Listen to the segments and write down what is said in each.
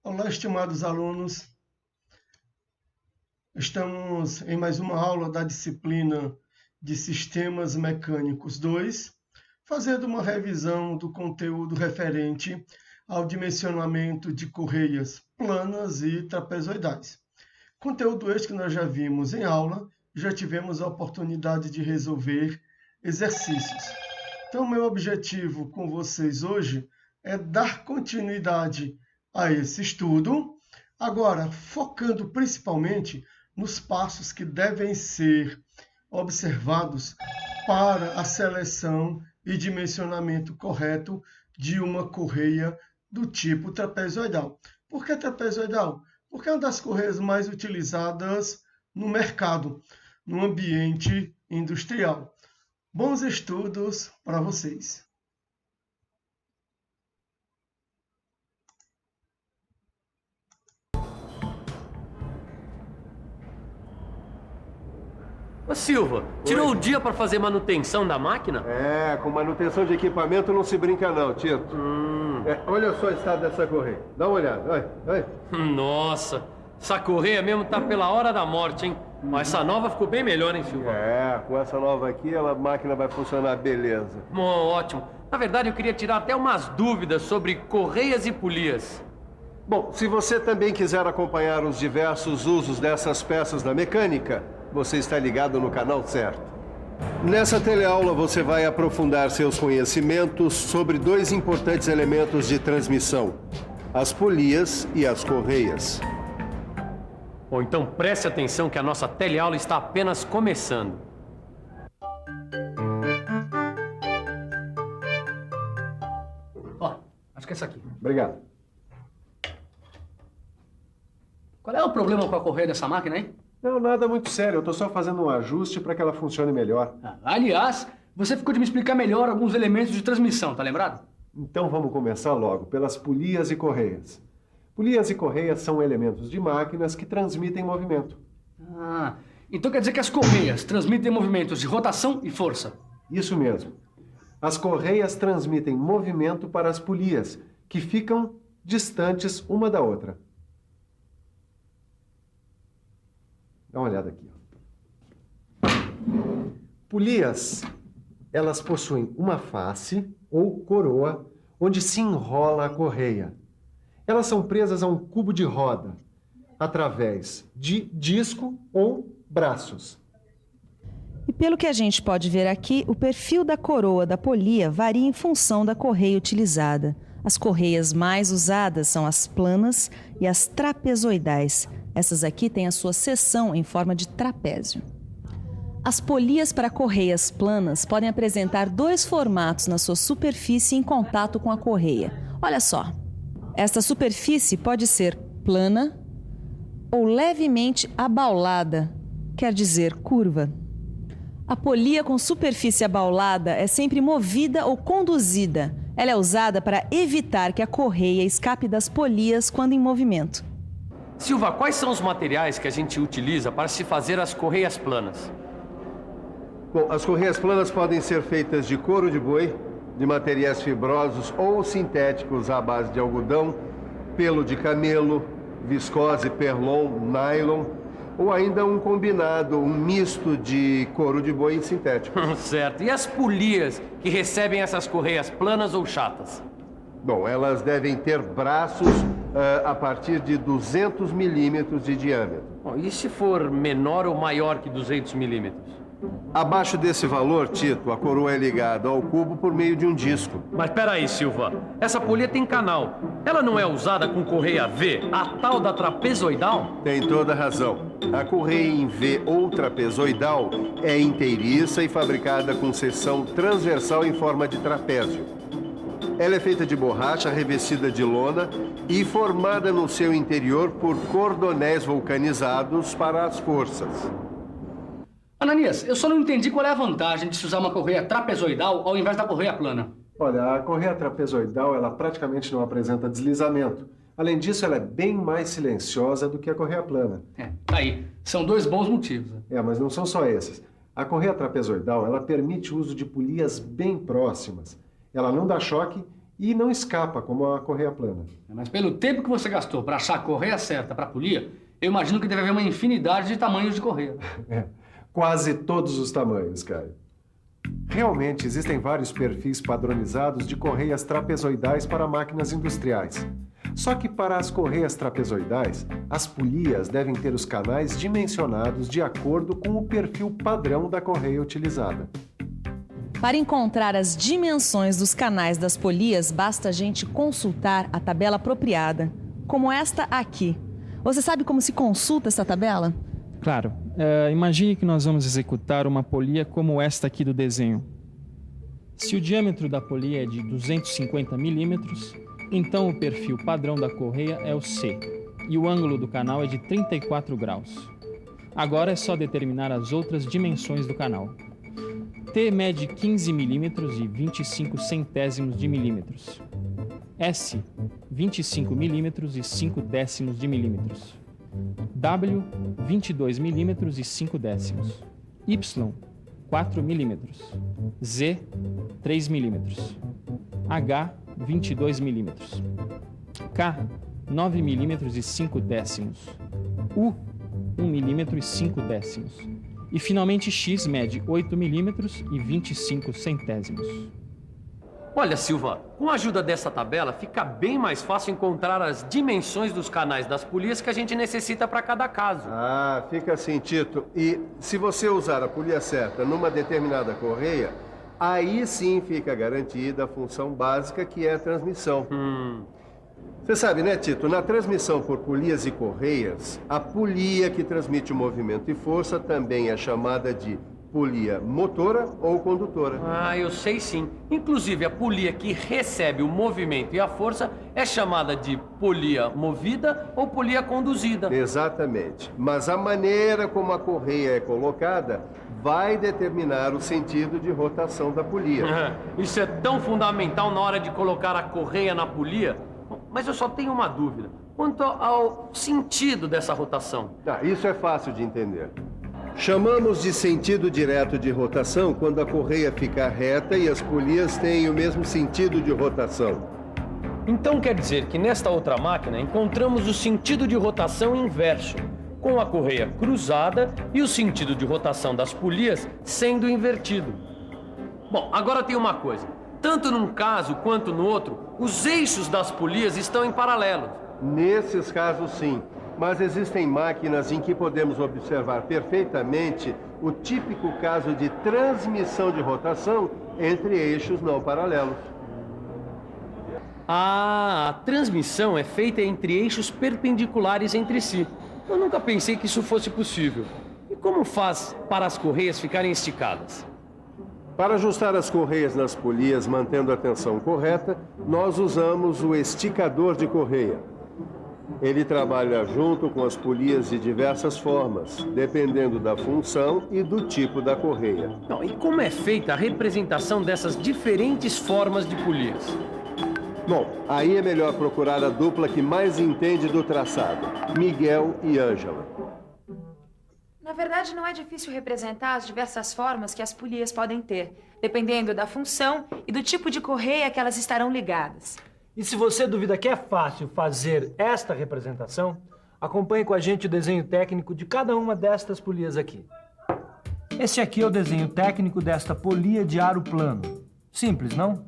Olá, estimados alunos. Estamos em mais uma aula da disciplina de Sistemas Mecânicos 2, fazendo uma revisão do conteúdo referente ao dimensionamento de correias planas e trapezoidais. Conteúdo este que nós já vimos em aula, já tivemos a oportunidade de resolver exercícios. Então, meu objetivo com vocês hoje é dar continuidade a esse estudo, agora focando principalmente nos passos que devem ser observados para a seleção e dimensionamento correto de uma correia do tipo trapezoidal. Por que trapezoidal? Porque é uma das correias mais utilizadas no mercado, no ambiente industrial. Bons estudos para vocês! Ô Silva, tirou o dia para fazer manutenção da máquina? Com manutenção de equipamento não se brinca não, Tito. Olha só o estado dessa correia. Dá uma olhada, olha. Nossa, essa correia mesmo tá pela hora da morte, hein? Mas essa nova ficou bem melhor, hein, Silva? Com essa nova aqui, a máquina vai funcionar beleza. Bom, ótimo. Na verdade, eu queria tirar até umas dúvidas sobre correias e polias. Bom, se você também quiser acompanhar os diversos usos dessas peças na mecânica, você está ligado no canal certo. Nessa teleaula você vai aprofundar seus conhecimentos sobre dois importantes elementos de transmissão: as polias e as correias. Bom, então preste atenção que a nossa teleaula está apenas começando. Ó, acho que é essa aqui. Obrigado. Qual é o problema com a correia dessa máquina, hein? Não, nada muito sério. Eu estou só fazendo um ajuste para que ela funcione melhor. Aliás, você ficou de me explicar melhor alguns elementos de transmissão, tá lembrado? Então vamos começar logo pelas polias e correias. Polias e correias são elementos de máquinas que transmitem movimento. Então quer dizer que as correias transmitem movimentos de rotação e força. Isso mesmo. As correias transmitem movimento para as polias, que ficam distantes uma da outra. Dá uma olhada aqui. Polias, elas possuem uma face ou coroa onde se enrola a correia. Elas são presas a um cubo de roda através de disco ou braços. E pelo que a gente pode ver aqui, o perfil da coroa da polia varia em função da correia utilizada. As correias mais usadas são as planas e as trapezoidais. Essas aqui têm a sua seção em forma de trapézio. As polias para correias planas podem apresentar dois formatos na sua superfície em contato com a correia. Olha só, esta superfície pode ser plana ou levemente abaulada, quer dizer, curva. A polia com superfície abaulada é sempre movida ou conduzida. Ela é usada para evitar que a correia escape das polias quando em movimento. Silva, quais são os materiais que a gente utiliza para se fazer as correias planas? Bom, as correias planas podem ser feitas de couro de boi, de materiais fibrosos ou sintéticos à base de algodão, pelo de camelo, viscose, perlon, nylon, ou ainda um combinado, um misto de couro de boi e sintético. Certo. E as polias que recebem essas correias planas ou chatas? Bom, elas devem ter braços a partir de 200 milímetros de diâmetro. Bom, e se for menor ou maior que 200 milímetros? Abaixo desse valor, Tito, a coroa é ligada ao cubo por meio de um disco. Mas peraí, Silva. Essa polia tem canal. Ela não é usada com correia V, a tal da trapezoidal? Tem toda a razão. A correia em V ou trapezoidal é inteiriça e fabricada com seção transversal em forma de trapézio. Ela é feita de borracha revestida de lona e formada no seu interior por cordonéis vulcanizados para as forças. Ananias, eu só não entendi qual é a vantagem de se usar uma correia trapezoidal ao invés da correia plana. Olha, a correia trapezoidal, ela praticamente não apresenta deslizamento. Além disso, ela é bem mais silenciosa do que a correia plana. Tá aí. São dois bons motivos. Mas não são só esses. A correia trapezoidal, ela permite o uso de polias bem próximas. Ela não dá choque e não escapa como a correia plana. Mas pelo tempo que você gastou para achar a correia certa para polia, eu imagino que deve haver uma infinidade de tamanhos de correia. Quase todos os tamanhos, Caio. Realmente existem vários perfis padronizados de correias trapezoidais para máquinas industriais. Só que para as correias trapezoidais, as polias devem ter os canais dimensionados de acordo com o perfil padrão da correia utilizada. Para encontrar as dimensões dos canais das polias, basta a gente consultar a tabela apropriada, como esta aqui. Você sabe como se consulta essa tabela? Claro. Imagine que nós vamos executar uma polia como esta aqui do desenho. Se o diâmetro da polia é de 250 milímetros, então o perfil padrão da correia é o C, e o ângulo do canal é de 34 graus. Agora é só determinar as outras dimensões do canal. T mede 15 milímetros e 25 centésimos de milímetros. S, 25 milímetros e 5 décimos de milímetros. W, 22 milímetros e 5 décimos. Y, 4 milímetros. Z, 3 milímetros. H, 22 milímetros. K, 9 milímetros e 5 décimos. U, 1 milímetro e 5 décimos. E finalmente X mede 8 milímetros e 25 centésimos. Olha, Silva, com a ajuda dessa tabela, fica bem mais fácil encontrar as dimensões dos canais das polias que a gente necessita para cada caso. Ah, fica assim, Tito. E se você usar a polia certa numa determinada correia, aí sim fica garantida a função básica que é a transmissão. Você sabe, né, Tito? Na transmissão por polias e correias, a polia que transmite o movimento e força também é chamada de polia motora ou condutora. Ah, eu sei sim. Inclusive, a polia que recebe o movimento e a força é chamada de polia movida ou polia conduzida. Exatamente. Mas a maneira como a correia é colocada vai determinar o sentido de rotação da polia. Isso é tão fundamental na hora de colocar a correia na polia. Mas eu só tenho uma dúvida. Quanto ao sentido dessa rotação. Isso é fácil de entender. Chamamos de sentido direto de rotação quando a correia fica reta e as polias têm o mesmo sentido de rotação. Então quer dizer que nesta outra máquina encontramos o sentido de rotação inverso, com a correia cruzada e o sentido de rotação das polias sendo invertido. Bom, agora tem uma coisa. Tanto num caso quanto no outro, os eixos das polias estão em paralelo. Nesses casos, sim. Mas existem máquinas em que podemos observar perfeitamente o típico caso de transmissão de rotação entre eixos não paralelos. Ah, a transmissão é feita entre eixos perpendiculares entre si. Eu nunca pensei que isso fosse possível. E como faz para as correias ficarem esticadas? Para ajustar as correias nas polias mantendo a tensão correta, nós usamos o esticador de correia. Ele trabalha junto com as polias de diversas formas, dependendo da função e do tipo da correia. Não, e como é feita a representação dessas diferentes formas de polias? Bom, aí é melhor procurar a dupla que mais entende do traçado, Miguel e Ângela. Na verdade, não é difícil representar as diversas formas que as polias podem ter, dependendo da função e do tipo de correia que elas estarão ligadas. E se você duvida que é fácil fazer esta representação, acompanhe com a gente o desenho técnico de cada uma destas polias aqui. Esse aqui é o desenho técnico desta polia de aro plano. Simples, não?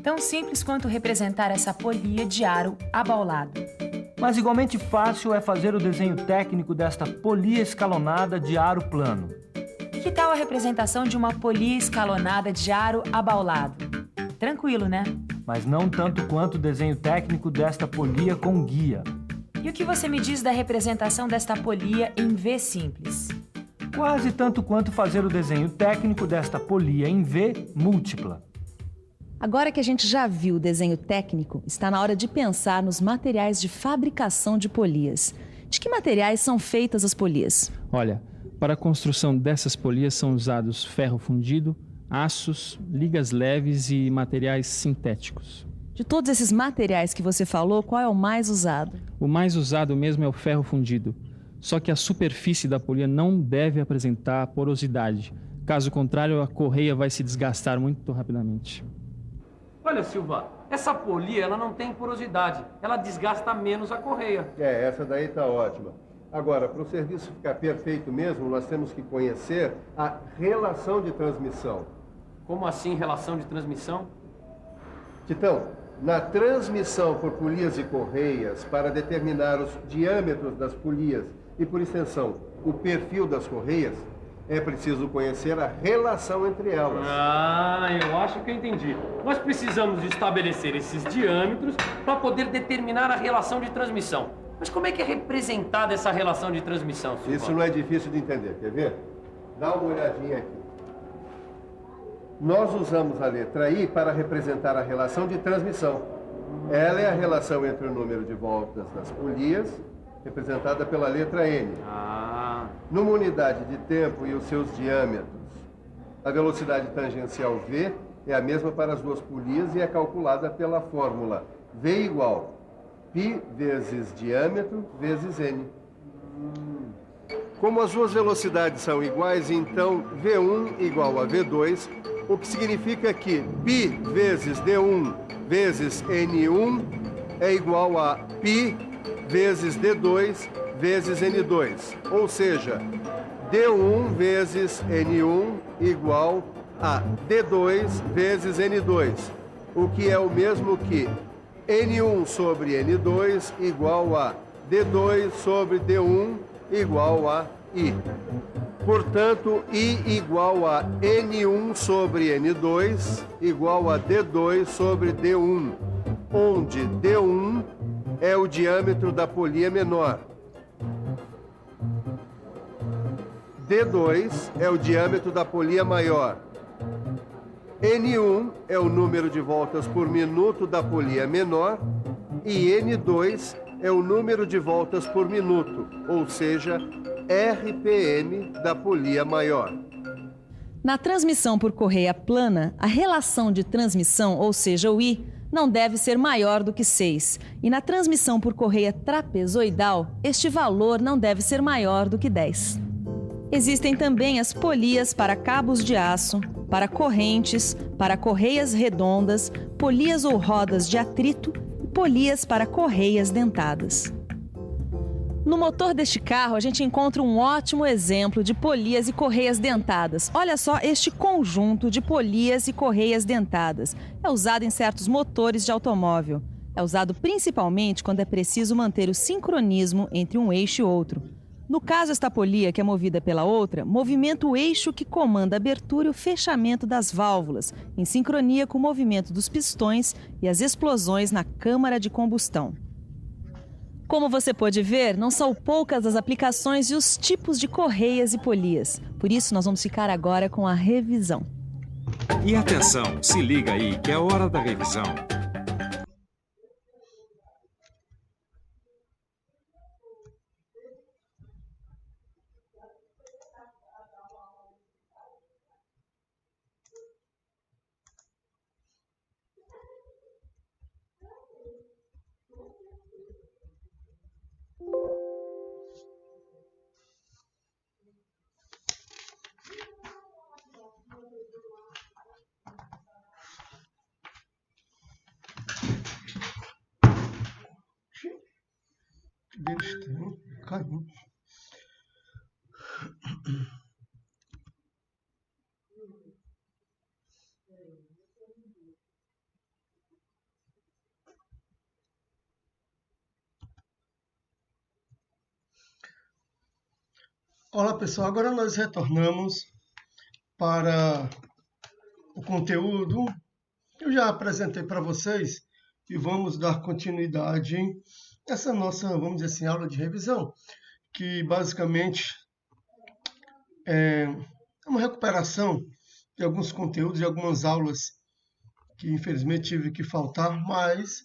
Tão simples quanto representar essa polia de aro abaulado. Mas igualmente fácil é fazer o desenho técnico desta polia escalonada de aro plano. E que tal a representação de uma polia escalonada de aro abaulado? Tranquilo, né? Mas não tanto quanto o desenho técnico desta polia com guia. E o que você me diz da representação desta polia em V simples? Quase tanto quanto fazer o desenho técnico desta polia em V múltipla. Agora que a gente já viu o desenho técnico, está na hora de pensar nos materiais de fabricação de polias. De que materiais são feitas as polias? Olha, para a construção dessas polias são usados ferro fundido, aços, ligas leves e materiais sintéticos. De todos esses materiais que você falou, qual é o mais usado? O mais usado mesmo é o ferro fundido. Só que a superfície da polia não deve apresentar porosidade. Caso contrário, a correia vai se desgastar muito rapidamente. Olha, Silva, Essa polia, ela não tem porosidade, ela desgasta menos a correia. Essa daí tá ótima. Agora, para o serviço ficar perfeito mesmo, nós temos que conhecer a relação de transmissão. Como assim, relação de transmissão? Titão, na transmissão por polias e correias, para determinar os diâmetros das polias e, por extensão, o perfil das correias, é preciso conhecer a relação entre elas. Ah, eu acho que eu entendi. Nós precisamos estabelecer esses diâmetros para poder determinar a relação de transmissão. Mas como é que é representada essa relação de transmissão, Silvano? Isso não é difícil de entender, quer ver? Dá uma olhadinha aqui. Nós usamos a letra I para representar a relação de transmissão. Ela é a relação entre o número de voltas das polias, representada pela letra N. Numa unidade de tempo e os seus diâmetros, a velocidade tangencial V é a mesma para as duas polias e é calculada pela fórmula V igual π vezes diâmetro vezes N. Como as duas velocidades são iguais, então V1 igual a V2, o que significa que π vezes D1 vezes N1 é igual a π vezes D2 vezes N2. Ou seja, D1 vezes N1 igual a D2 vezes N2, o que é o mesmo que N1 sobre N2 igual a D2 sobre D1 igual a I. Portanto, I igual a N1 sobre N2 igual a D2 sobre D1, onde D1 é o diâmetro da polia menor. D2 é o diâmetro da polia maior. N1 é o número de voltas por minuto da polia menor e N2 é o número de voltas por minuto, ou seja, RPM da polia maior. Na transmissão por correia plana, a relação de transmissão, ou seja, o I, não deve ser maior do que 6. E na transmissão por correia trapezoidal, este valor não deve ser maior do que 10. Existem também as polias para cabos de aço, para correntes, para correias redondas, polias ou rodas de atrito e polias para correias dentadas. No motor deste carro, a gente encontra um ótimo exemplo de polias e correias dentadas. Olha só este conjunto de polias e correias dentadas. É usado em certos motores de automóvel. É usado principalmente quando é preciso manter o sincronismo entre um eixo e outro. No caso, esta polia, que é movida pela outra, movimenta o eixo que comanda a abertura e o fechamento das válvulas, em sincronia com o movimento dos pistões e as explosões na câmara de combustão. Como você pode ver, não são poucas as aplicações e os tipos de correias e polias. Por isso, nós vamos ficar agora com a revisão. E atenção, se liga aí que é a hora da revisão. Besteira, caiu. Olá pessoal, agora nós retornamos para o conteúdo que eu já apresentei para vocês e vamos dar continuidade a essa nossa, vamos dizer assim, aula de revisão, que basicamente é uma recuperação de alguns conteúdos, de algumas aulas que infelizmente tive que faltar, mas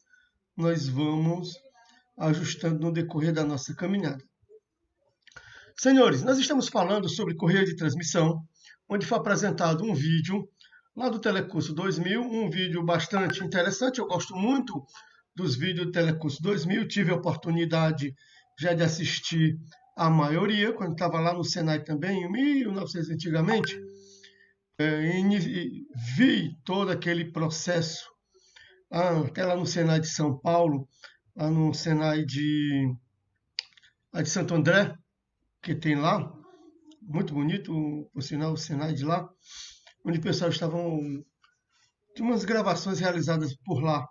nós vamos ajustando no decorrer da nossa caminhada. Senhores, nós estamos falando sobre correia de transmissão, onde foi apresentado um vídeo lá do Telecurso 2000, um vídeo bastante interessante. Eu gosto muito dos vídeos do Telecurso 2000, tive a oportunidade já de assistir a maioria, quando estava lá no Senai também, em 1900 antigamente, vi todo aquele processo até lá no Senai de São Paulo, lá no Senai lá de Santo André, que tem lá, muito bonito, por sinal, o Senai de lá, onde o pessoal tinha umas gravações realizadas por lá.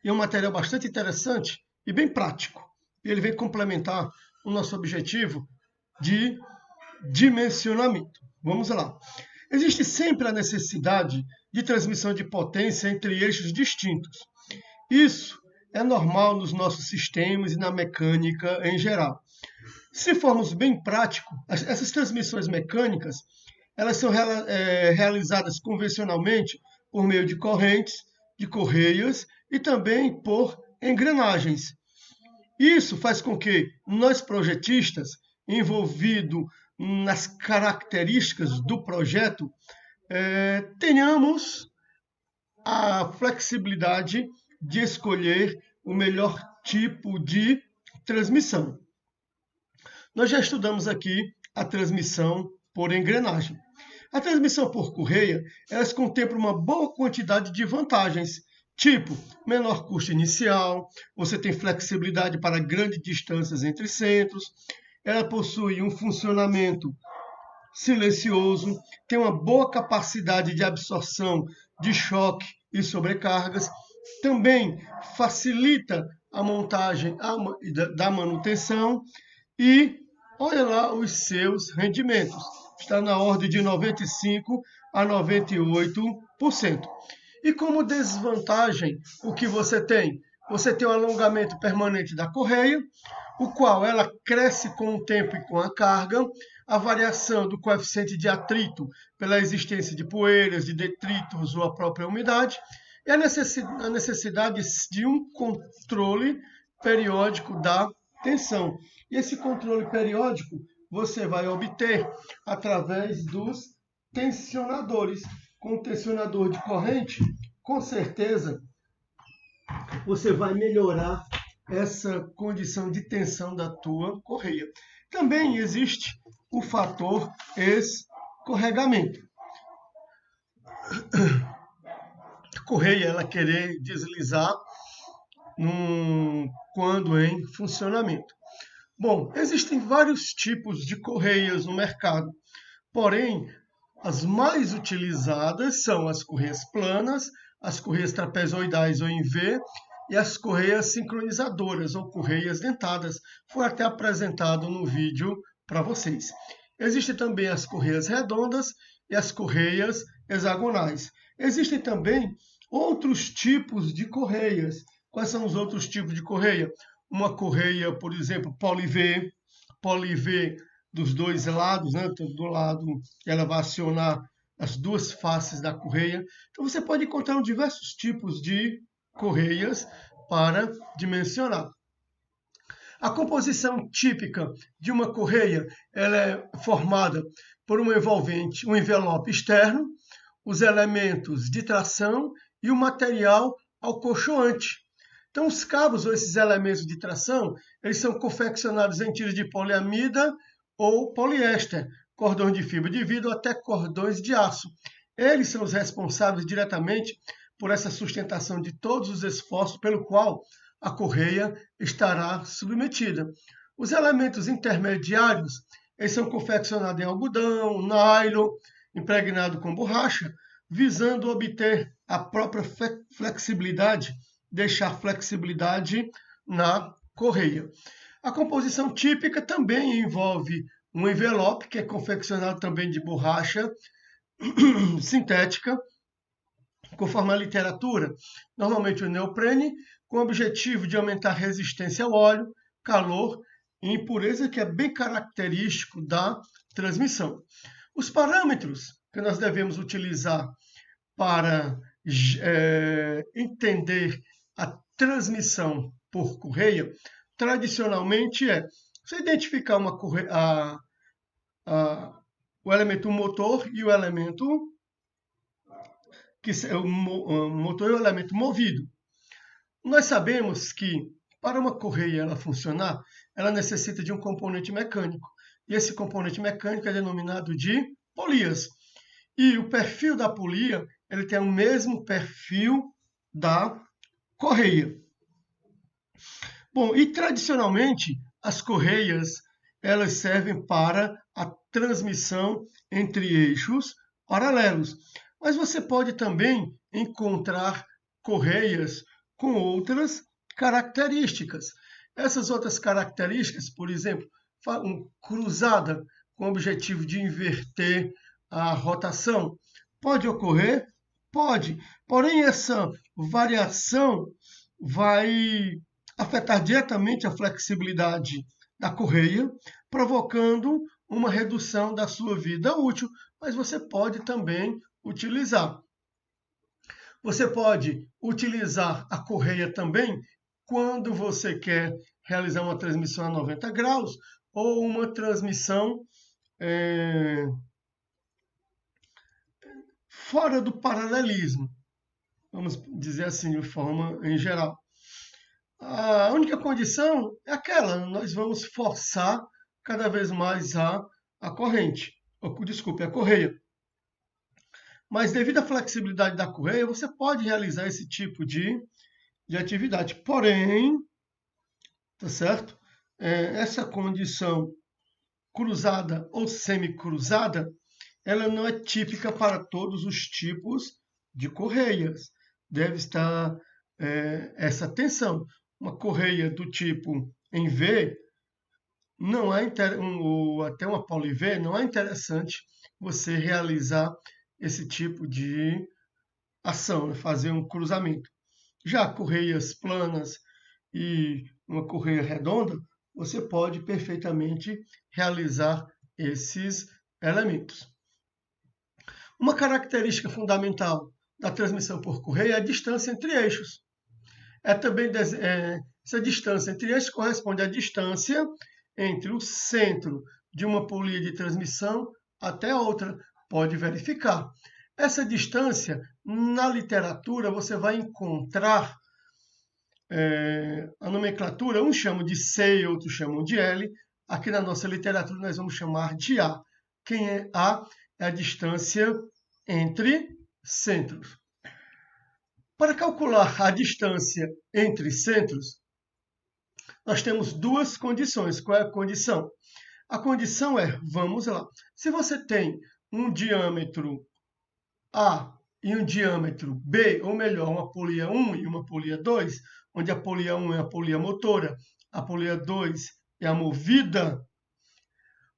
E é um material bastante interessante e bem prático. Ele vem complementar o nosso objetivo de dimensionamento. Vamos lá. Existe sempre a necessidade de transmissão de potência entre eixos distintos. Isso é normal nos nossos sistemas e na mecânica em geral. Se formos bem práticos, essas transmissões mecânicas elas são realizadas convencionalmente por meio de correntes, de correias e também por engrenagens. Isso faz com que nós projetistas, envolvidos nas características do projeto, tenhamos a flexibilidade de escolher o melhor tipo de transmissão. Nós já estudamos aqui a transmissão por engrenagem. A transmissão por correia, elas contemplam uma boa quantidade de vantagens, tipo menor custo inicial, você tem flexibilidade para grandes distâncias entre centros, ela possui um funcionamento silencioso, tem uma boa capacidade de absorção de choque e sobrecargas, também facilita a montagem da manutenção e olha lá os seus rendimentos. Está na ordem de 95% a 98%. E como desvantagem, o que você tem? Você tem o alongamento permanente da correia, o qual ela cresce com o tempo e com a carga, a variação do coeficiente de atrito pela existência de poeiras, de detritos ou a própria umidade, e a necessidade de um controle periódico da tensão. E esse controle periódico você vai obter através dos tensionadores. Com o tensionador de corrente, com certeza, você vai melhorar essa condição de tensão da tua correia. Também existe o fator escorregamento. A correia ela querer deslizar quando em funcionamento. Bom, existem vários tipos de correias no mercado, porém, as mais utilizadas são as correias planas, as correias trapezoidais ou em V e as correias sincronizadoras ou correias dentadas. Foi até apresentado no vídeo para vocês. Existem também as correias redondas e as correias hexagonais. Existem também outros tipos de correias. Quais são os outros tipos de correia? Uma correia, por exemplo, poli-V dos dois lados, né? Do lado que ela vai acionar as duas faces da correia. Então você pode encontrar diversos tipos de correias para dimensionar. A composição típica de uma correia ela é formada por um envolvente, um envelope externo, os elementos de tração e o material acolchoante. Então, os cabos ou esses elementos de tração, eles são confeccionados em tiras de poliamida ou poliéster, cordões de fibra de vidro ou até cordões de aço. Eles são os responsáveis diretamente por essa sustentação de todos os esforços pelo qual a correia estará submetida. Os elementos intermediários, eles são confeccionados em algodão, nylon, impregnado com borracha, visando obter a própria flexibilidade, deixar flexibilidade na correia. A composição típica também envolve um envelope, que é confeccionado também de borracha sintética, conforme a literatura, normalmente o neoprene, com o objetivo de aumentar a resistência ao óleo, calor e impureza, que é bem característico da transmissão. Os parâmetros que nós devemos utilizar para entender a transmissão por correia, tradicionalmente você identificar o elemento motor e o elemento motor e o elemento movido. Nós sabemos que para uma correia ela funcionar, ela necessita de um componente mecânico. E esse componente mecânico é denominado de polias. E o perfil da polia ele tem o mesmo perfil da correia. Bom, e tradicionalmente as correias elas servem para a transmissão entre eixos paralelos, mas você pode também encontrar correias com outras características. Essas outras características, por exemplo, cruzada com o objetivo de inverter a rotação, pode ocorrer? Pode, porém essa variação vai afetar diretamente a flexibilidade da correia, provocando uma redução da sua vida útil, mas você pode também utilizar. Você pode utilizar a correia também quando você quer realizar uma transmissão a 90 graus ou uma transmissão fora do paralelismo, vamos dizer assim, de forma em geral. A única condição é aquela, nós vamos forçar cada vez mais a corrente, a correia. Mas devido à flexibilidade da correia, você pode realizar esse tipo de atividade. Porém, tá certo? Essa condição cruzada ou semicruzada, ela não é típica para todos os tipos de correias. Deve estar essa atenção. Uma correia do tipo em V, não é ou até uma poli-V, não é interessante você realizar esse tipo de ação, fazer um cruzamento. Já correias planas e uma correia redonda, você pode perfeitamente realizar esses elementos. Uma característica fundamental da transmissão por correia é a distância entre eixos. Essa distância entre eixos corresponde à distância entre o centro de uma polia de transmissão até a outra. Pode verificar. Essa distância, na literatura, você vai encontrar a nomenclatura, uns chamam de C e outros chamam de L. Aqui na nossa literatura nós vamos chamar de A. Quem é A? É a distância entre centros. Para calcular a distância entre centros, nós temos duas condições. Qual é a condição? A condição é, vamos lá, se você tem um diâmetro A e um diâmetro B, ou melhor, uma polia 1 e uma polia 2, onde a polia 1 é a polia motora, a polia 2 é a movida,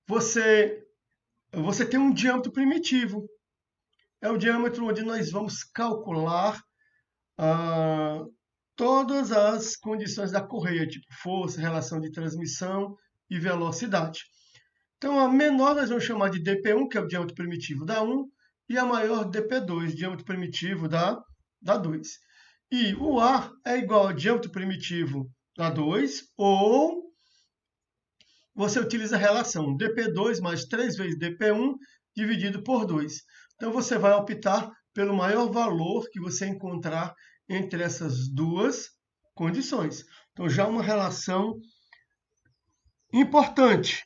você tem um diâmetro primitivo. É o diâmetro onde nós vamos calcular todas as condições da correia, tipo força, relação de transmissão e velocidade. Então, a menor nós vamos chamar de dP1, que é o diâmetro primitivo da 1, e a maior dP2, diâmetro primitivo da 2. E o A é igual ao diâmetro primitivo da 2, ou você utiliza a relação dP2 mais 3 vezes dP1 dividido por 2. Então, você vai optar pelo maior valor que você encontrar entre essas duas condições. Então, já uma relação importante.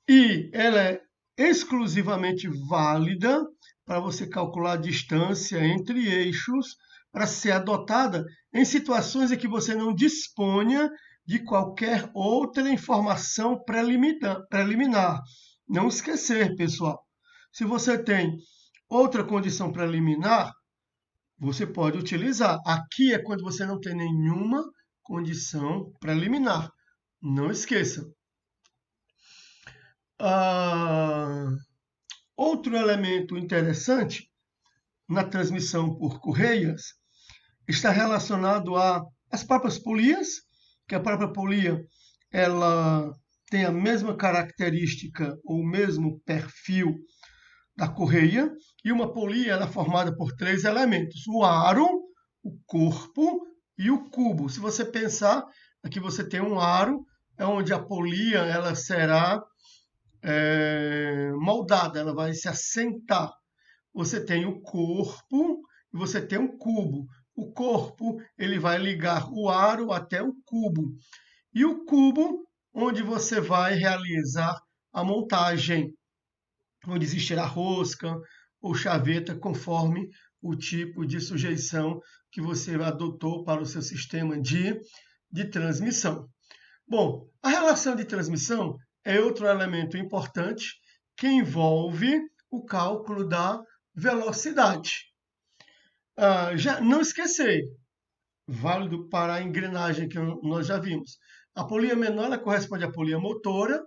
E ela é exclusivamente válida para você calcular a distância entre eixos, para ser adotada em situações em que você não disponha de qualquer outra informação preliminar. Não esquecer, pessoal. Se você tem outra condição preliminar, você pode utilizar. Aqui é quando você não tem nenhuma condição preliminar. Não esqueça. Outro elemento interessante na transmissão por correias está relacionado às próprias polias, que a própria polia ela tem a mesma característica ou o mesmo perfil da correia, e uma polia ela é formada por 3 elementos: o aro, o corpo e o cubo. Se você pensar, aqui você tem um aro, é onde a polia ela será moldada, ela vai se assentar. Você tem o corpo e você tem um cubo. O corpo ele vai ligar o aro até o cubo. E o cubo, onde você vai realizar a montagem, onde existirá rosca ou chaveta, conforme o tipo de sujeição que você adotou para o seu sistema de transmissão. Bom, a relação de transmissão é outro elemento importante que envolve o cálculo da velocidade. Já não esquecer, válido para a engrenagem que nós já vimos. A polia menor ela corresponde à polia motora,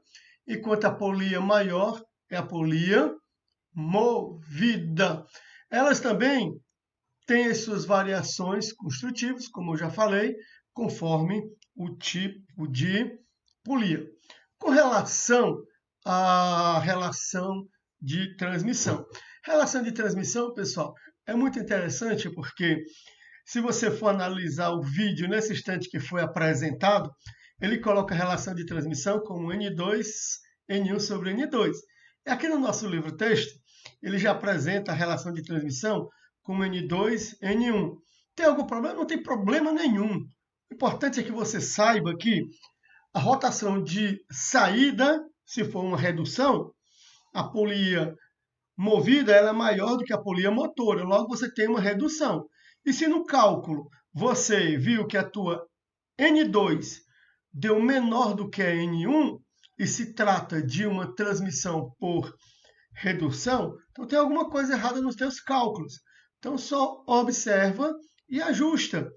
enquanto a polia maior é a polia movida. Elas também têm as suas variações construtivas, como eu já falei, conforme o tipo de polia. Com relação à relação de transmissão. Relação de transmissão, pessoal, é muito interessante porque se você for analisar o vídeo nesse instante que foi apresentado, ele coloca a relação de transmissão como N2, N1 sobre N2. E aqui no nosso livro-texto, ele já apresenta a relação de transmissão como N2, N1. Tem algum problema? Não tem problema nenhum. O importante é que você saiba que a rotação de saída, se for uma redução, a polia movida ela é maior do que a polia motora, logo você tem uma redução. E se no cálculo você viu que a tua N2 deu menor do que a N1, e se trata de uma transmissão por redução, então tem alguma coisa errada nos teus cálculos. Então só observa e ajusta.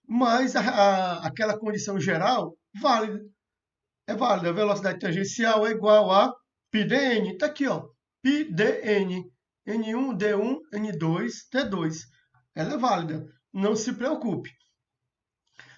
Mas aquela condição geral é válida. A velocidade tangencial é igual a πdn. Está aqui, ó, πdn. N1, D1, N2, D2. Ela é válida. Não se preocupe.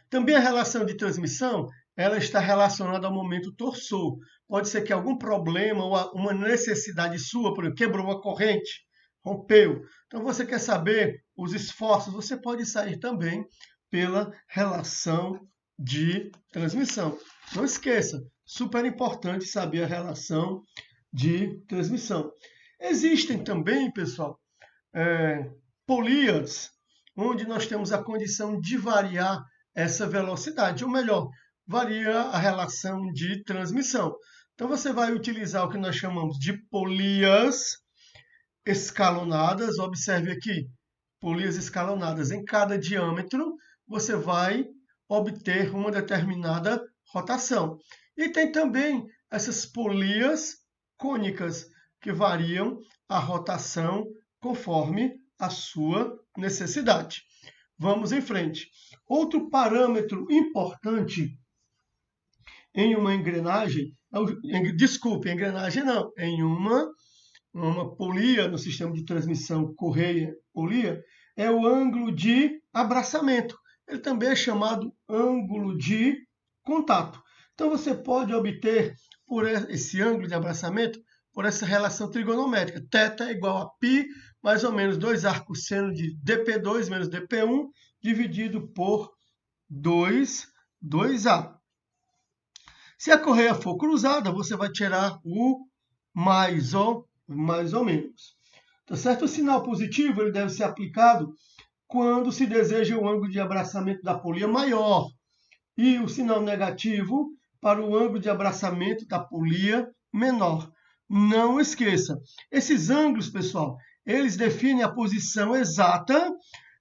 Também a relação de transmissão ela está relacionada ao momento torsor. Pode ser que algum problema ou uma necessidade sua, por exemplo, quebrou uma corrente, rompeu. Então, você quer saber os esforços, você pode sair também pela relação de transmissão. Não esqueça, super importante saber a relação de transmissão. Existem também, pessoal, polias, onde nós temos a condição de variar essa velocidade, ou melhor, varia a relação de transmissão. Então, você vai utilizar o que nós chamamos de polias escalonadas. Observe aqui, polias escalonadas. Em cada diâmetro, você vai obter uma determinada rotação. E tem também essas polias cônicas, que variam a rotação conforme a sua necessidade. Vamos em frente. Outro parâmetro importante em uma engrenagem, engrenagem não, em uma polia, no sistema de transmissão correia-polia, é o ângulo de abraçamento. Ele também é chamado ângulo de contato. Então, você pode obter por esse ângulo de abraçamento, por essa relação trigonométrica. Θ é igual a π, mais ou menos 2 arcos seno de dp2 menos dp1, dividido por 2a. Se a correia for cruzada, você vai tirar o mais ou menos. Tá certo? O sinal positivo ele deve ser aplicado quando se deseja o ângulo de abraçamento da polia maior. E o sinal negativo para o ângulo de abraçamento da polia menor. Não esqueça, esses ângulos, pessoal, eles definem a posição exata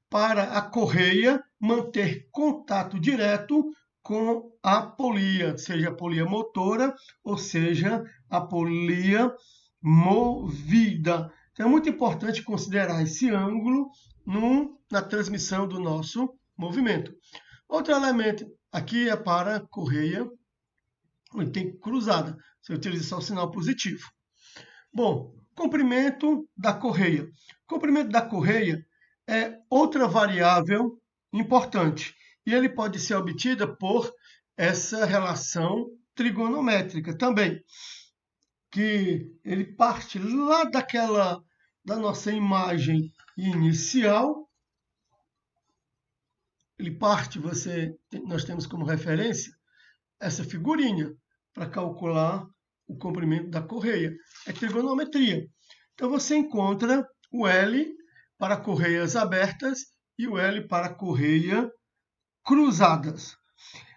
para a correia manter contato direto com a polia, seja a polia motora ou seja a polia movida. Então é muito importante considerar esse ângulo na transmissão do nosso movimento. Outro elemento aqui é para a correia tem cruzada. Você utiliza só o sinal positivo. Bom, comprimento da correia. Comprimento da correia é outra variável importante. E ele pode ser obtida por essa relação trigonométrica também. Que ele parte lá da nossa imagem inicial. Ele parte, nós temos como referência essa figurinha para calcular o comprimento da correia. É trigonometria. Então, você encontra o L para correias abertas e o L para correia cruzadas.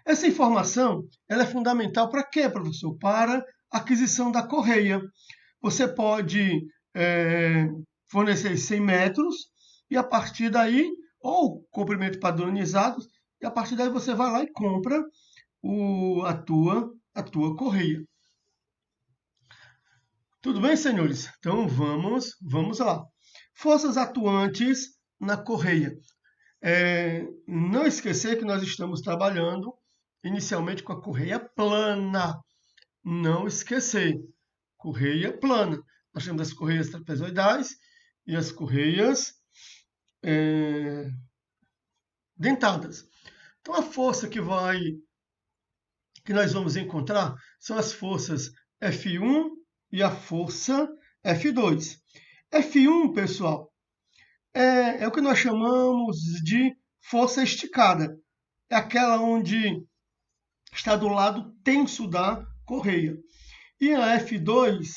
Essa informação ela é fundamental para quê, professor? Para a aquisição da correia. Você pode fornecer 100 metros e a partir daí, ou comprimento padronizado, e a partir daí você vai lá e compra a tua correia. Tudo bem, senhores? Então vamos lá. Forças atuantes na correia. Não esquecer que nós estamos trabalhando inicialmente com a correia plana. Não esquecer. Correia plana. Nós temos as correias trapezoidais e as correias dentadas. Então a força que nós vamos encontrar são as forças F1 e a força F2. F1, pessoal, é o que nós chamamos de força esticada. É aquela onde está do lado tenso da correia. E a F2,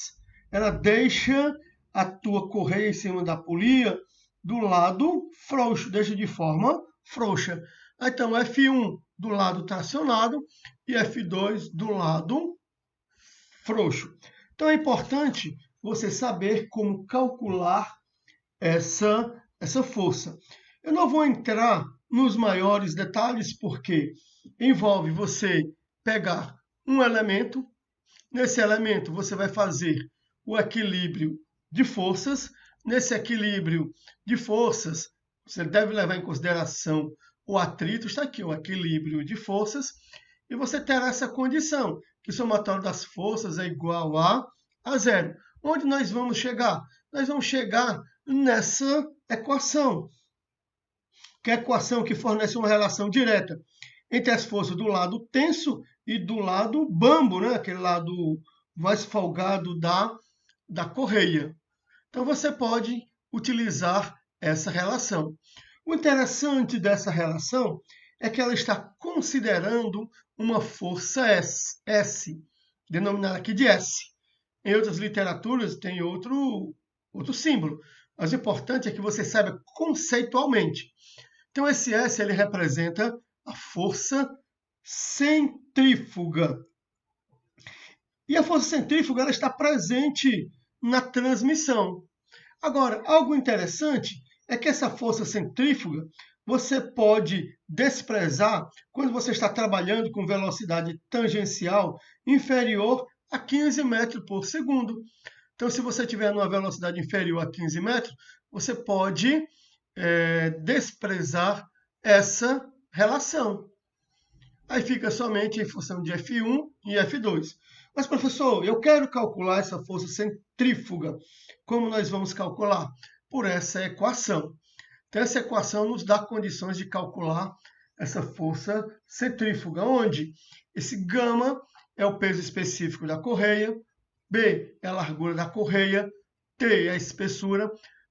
ela deixa a tua correia em cima da polia do lado frouxo, deixa de forma frouxa. Então, F1 do lado tracionado e F2 do lado frouxo. Então, é importante você saber como calcular essa força. Eu não vou entrar nos maiores detalhes, porque envolve você pegar um elemento. Nesse elemento, você vai fazer o equilíbrio de forças. Nesse equilíbrio de forças, você deve levar em consideração o atrito. Está aqui o equilíbrio de forças. E você terá essa condição, que o somatório das forças é igual a zero. Onde nós vamos chegar? Nós vamos chegar nessa equação, que é a equação que fornece uma relação direta entre as forças do lado tenso e do lado bambo, né? Aquele lado mais folgado da correia. Então, você pode utilizar essa relação. O interessante dessa relação é que ela está considerando uma força S, denominada aqui de S. Em outras literaturas tem outro símbolo, mas o importante é que você saiba conceitualmente. Então, esse S ele representa a força centrífuga. E a força centrífuga ela está presente na transmissão. Agora, algo interessante é que essa força centrífuga você pode desprezar quando você está trabalhando com velocidade tangencial inferior a 15 metros por segundo. Então, se você tiver numa velocidade inferior a 15 metros, você pode desprezar essa relação. Aí fica somente em função de F1 e F2. Mas, professor, eu quero calcular essa força centrífuga. Como nós vamos calcular? Por essa equação. Então, essa equação nos dá condições de calcular essa força centrífuga, onde esse gama é o peso específico da correia, B é a largura da correia, T é a espessura,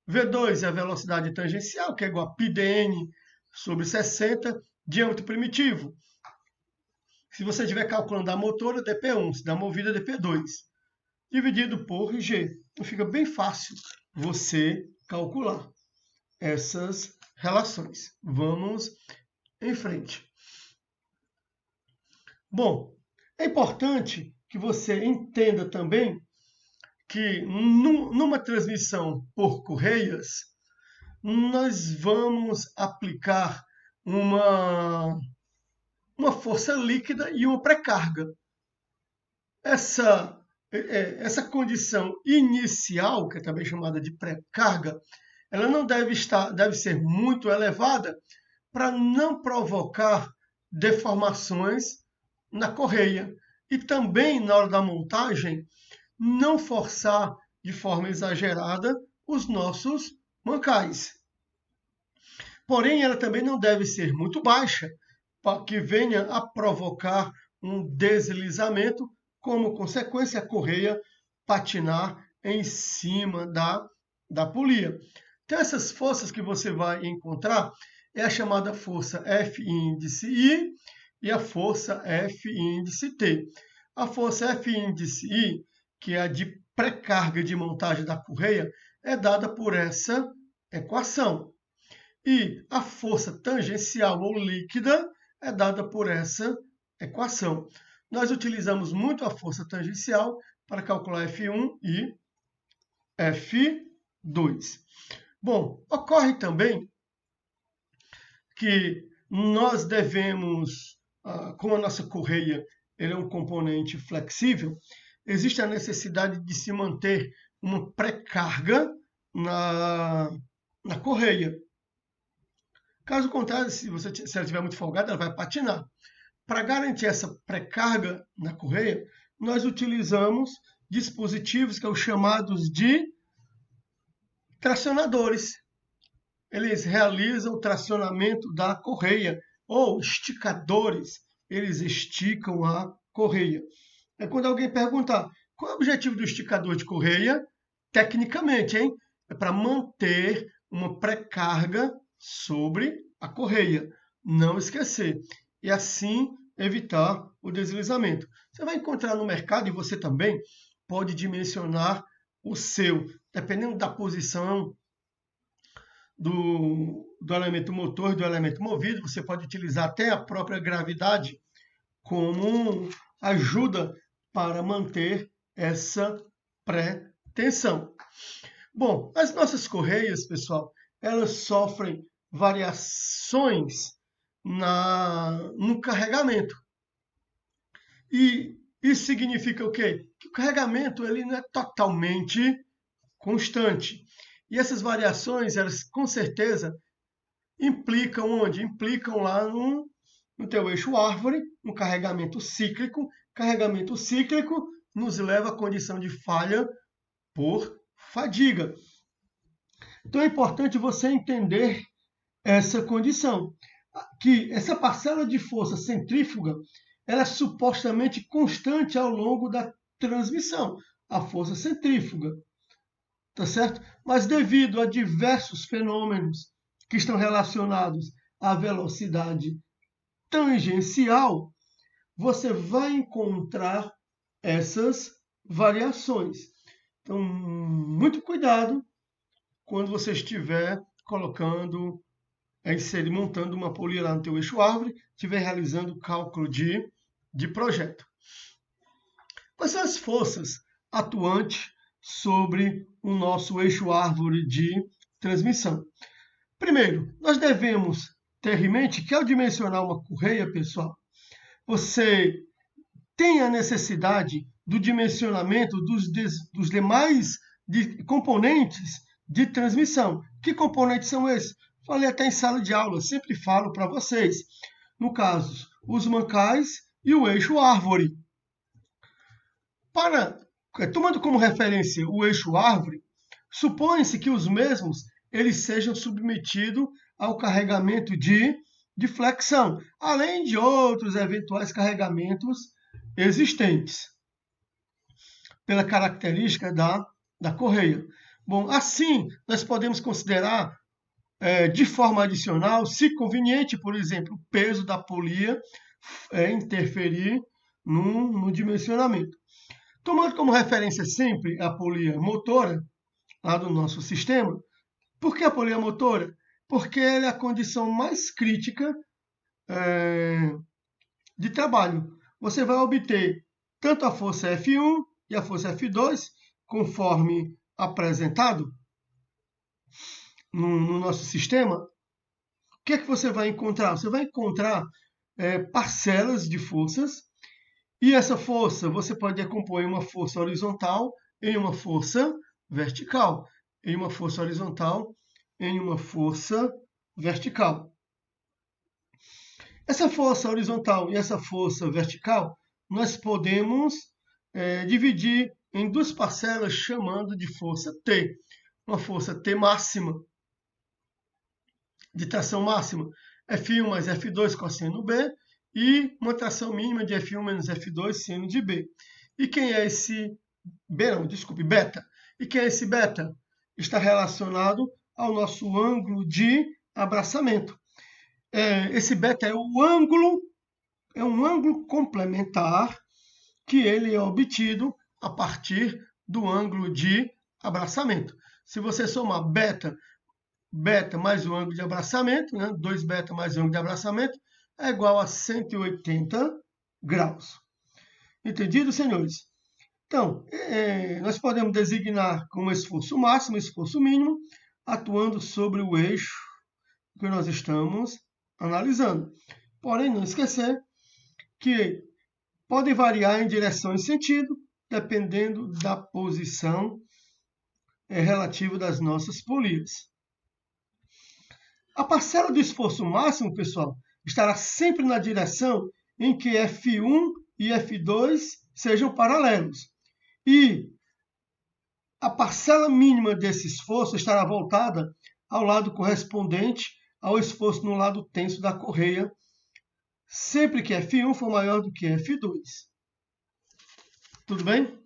V2 é a velocidade tangencial, que é igual a πdn sobre 60, diâmetro primitivo. Se você estiver calculando da motora, dP1, se da movida, dP2, dividido por G. Então, fica bem fácil você calcular essas relações. Vamos em frente. Bom, é importante que você entenda também que numa transmissão por correias, nós vamos aplicar uma força líquida e uma pré-carga. Essa condição inicial, que é também chamada de pré-carga, ela não deve ser muito elevada para não provocar deformações na correia. E também, na hora da montagem, não forçar de forma exagerada os nossos mancais. Porém, ela também não deve ser muito baixa, para que venha a provocar um deslizamento, como consequência a correia patinar em cima da polia. Então, essas forças que você vai encontrar é a chamada força F índice I e a força F índice T. A força F índice I, que é a de pré-carga de montagem da correia, é dada por essa equação. E a força tangencial ou líquida é dada por essa equação. Nós utilizamos muito a força tangencial para calcular F1 e F2. Bom, ocorre também que nós devemos, como a nossa correia ele é um componente flexível, existe a necessidade de se manter uma pré-carga na correia. Caso contrário, se ela estiver muito folgada, ela vai patinar. Para garantir essa pré-carga na correia, nós utilizamos dispositivos que são chamados de tracionadores. Eles realizam o tracionamento da correia, ou esticadores, eles esticam a correia. É quando alguém perguntar, qual é o objetivo do esticador de correia? Tecnicamente, hein? É para manter uma pré-carga sobre a correia. Não esquecer. E assim evitar o deslizamento. Você vai encontrar no mercado, e você também pode dimensionar o seu, dependendo da posição do elemento motor e do elemento movido, você pode utilizar até a própria gravidade como ajuda para manter essa pré-tensão. Bom, as nossas correias, pessoal, elas sofrem variações no carregamento. E isso significa o quê? Que o carregamento ele não é totalmente constante. E essas variações, elas com certeza implicam onde? Implicam lá no teu eixo árvore, no carregamento cíclico. Carregamento cíclico nos leva à condição de falha por fadiga. Então é importante você entender essa condição, que essa parcela de força centrífuga ela é supostamente constante ao longo da transmissão, a força centrífuga. Tá certo? Mas devido a diversos fenômenos que estão relacionados à velocidade tangencial, você vai encontrar essas variações. Então, muito cuidado quando você estiver colocando, montando uma polia lá no teu eixo árvore, estiver realizando o cálculo de projeto. Quais são as forças atuantes sobre o nosso eixo árvore de transmissão? Primeiro, nós devemos ter em mente que ao dimensionar uma correia, pessoal, você tem a necessidade do dimensionamento dos demais componentes de transmissão. Que componentes são esses? Falei até em sala de aula, sempre falo para vocês. No caso, os mancais e o eixo árvore. Tomando como referência o eixo árvore, supõe-se que os mesmos eles sejam submetidos ao carregamento de flexão, além de outros eventuais carregamentos existentes, pela característica da correia. Bom, assim, nós podemos considerar, de forma adicional, se conveniente, por exemplo, o peso da polia interferir no dimensionamento. Tomando como referência sempre a polia motora, lá do nosso sistema. Por que a polia motora? Porque ela é a condição mais crítica de trabalho. Você vai obter tanto a força F1 e a força F2, conforme apresentado no nosso sistema. O que é que você vai encontrar? Você vai encontrar parcelas de forças, e essa força você pode decompor em uma força horizontal, em uma força vertical, em uma força horizontal, em uma força vertical. Essa força horizontal e essa força vertical, nós podemos dividir em duas parcelas chamando de força T. Uma força T máxima, de tração máxima, F1 mais F2 cosseno B, e uma tração mínima de F1 menos F2 seno de B. E quem é esse beta? E quem é esse beta? Está relacionado ao nosso ângulo de abraçamento. Esse beta é um ângulo complementar que ele é obtido a partir do ângulo de abraçamento. Se você somar beta mais o ângulo de abraçamento, 2 beta mais o ângulo de abraçamento, é igual a 180 graus. Entendido, senhores? Então, nós podemos designar como esforço máximo, esforço mínimo. atuando sobre o eixo que nós estamos analisando. Porém, não esquecer que podem variar em direção e sentido, dependendo da posição relativa das nossas polias. A parcela do esforço máximo, pessoal, estará sempre na direção em que F1 e F2 sejam paralelos. E a parcela mínima desse esforço estará voltada ao lado correspondente ao esforço no lado tenso da correia, sempre que F1 for maior do que F2. Tudo bem?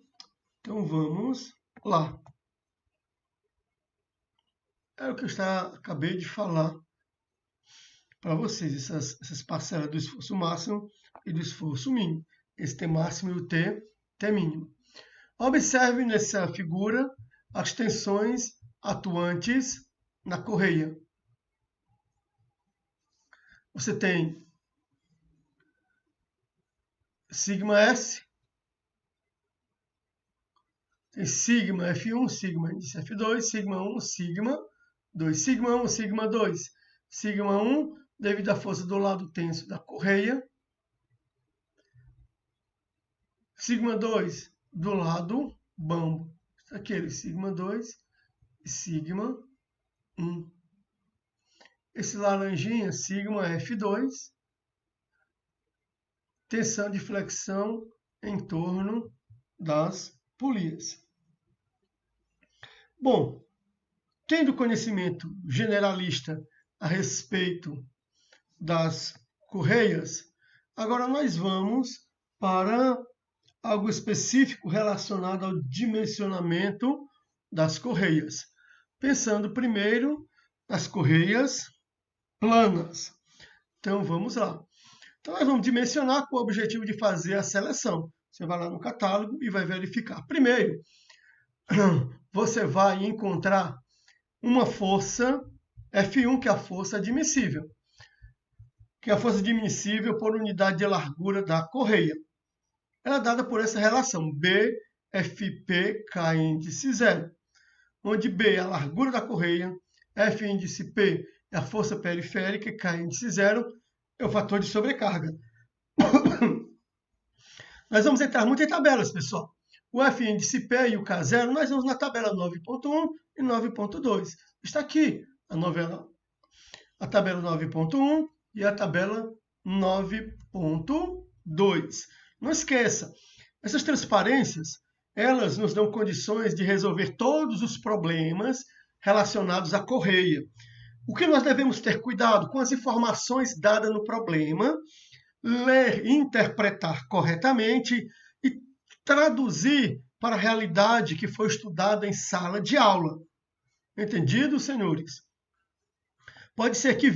Então vamos lá. É o que eu acabei de falar para vocês, essas parcelas do esforço máximo e do esforço mínimo. Esse T máximo e o T mínimo. Observe nessa figura as tensões atuantes na correia. Você tem σS, tem sigma F1, sigma índice F2, sigma 1, sigma 2, sigma 1, sigma 2, sigma 1 devido à força do lado tenso da correia, sigma 2 do lado bambo, aquele sigma 2 e sigma 1. Esse laranjinha, sigma F2, tensão de flexão em torno das polias. Bom, tendo conhecimento generalista a respeito das correias, agora nós vamos para algo específico relacionado ao dimensionamento das correias. Pensando primeiro nas correias planas. Então vamos lá. Então nós vamos dimensionar com o objetivo de fazer a seleção. Você vai lá no catálogo e vai verificar. Primeiro, você vai encontrar uma força F1, que é a força admissível. Que é a força admissível por unidade de largura da correia. Ela é dada por essa relação BFP K índice 0, onde B é a largura da correia, F índice P é a força periférica e K índice 0 é o fator de sobrecarga. Nós vamos entrar muito em tabelas, pessoal. O F índice P e o K0, nós vamos na tabela 9.1 e 9.2. Está aqui a tabela 9.1 e a tabela 9.2. Não esqueça, essas transparências, elas nos dão condições de resolver todos os problemas relacionados à correia. O que nós devemos ter cuidado com as informações dadas no problema, ler e interpretar corretamente e traduzir para a realidade que foi estudada em sala de aula. Entendido, senhores? Pode ser que